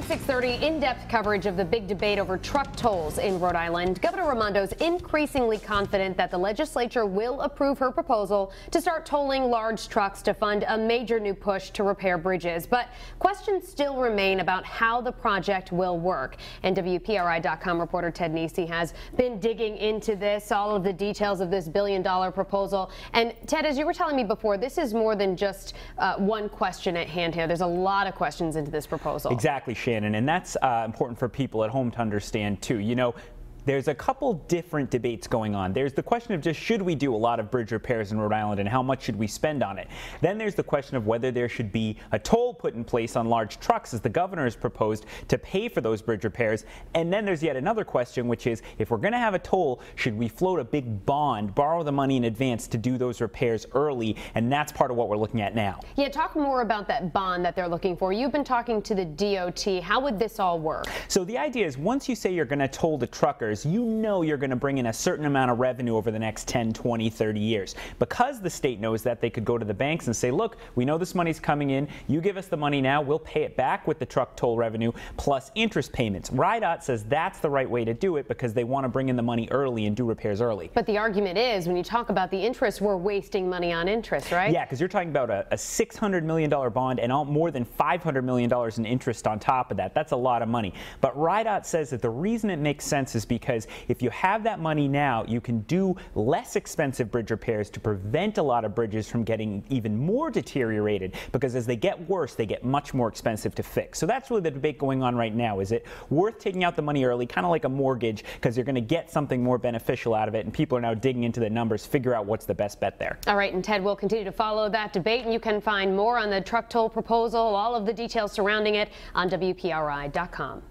at 6:30, in-depth coverage of the big debate over truck tolls in Rhode Island. Governor Raimondo is increasingly confident that the legislature will approve her proposal to start tolling large trucks to fund a major new push to repair bridges. But questions still remain about how the project will work. And WPRI.com reporter Ted Nesi has been digging into this, all of the details of this billion-dollar proposal. And Ted, as you were telling me before, this is more than just one question at hand here. There's a lot of questions into this proposal. Exactly, Shannon, and that's important for people at home to understand too. You know, there's a couple different debates going on. There's the question of just should we do a lot of bridge repairs in Rhode Island and how much should we spend on it. Then there's the question of whether there should be a toll put in place on large trucks, as the governor has proposed, to pay for those bridge repairs. And then there's yet another question, which is if we're going to have a toll, should we float a big bond, borrow the money in advance to do those repairs early? And that's part of what we're looking at now. Yeah, talk more about that bond that they're looking for. You've been talking to the DOT. How would this all work? So the idea is once you say you're going to toll the truckers, you know you're going to bring in a certain amount of revenue over the next 10, 20, 30 years. Because the state knows that, they could go to the banks and say, look, we know this money's coming in. You give us the money now. We'll pay it back with the truck toll revenue plus interest payments. RIDOT says that's the right way to do it because they want to bring in the money early and do repairs early. But the argument is when you talk about the interest, we're wasting money on interest, right? Yeah, because you're talking about a $600 million bond and more than $500 million in interest on top of that. That's a lot of money. But RIDOT says that the reason it makes sense is because if you have that money now, you can do less expensive bridge repairs to prevent a lot of bridges from getting even more deteriorated, because as they get worse, they get much more expensive to fix. So that's really the debate going on right now. Is it worth taking out the money early, kind of like a mortgage, because you're going to get something more beneficial out of it? And people are now digging into the numbers, figure out what's the best bet there. All right, and Ted, we'll continue to follow that debate, and you can find more on the truck toll proposal, all of the details surrounding it on WPRI.com.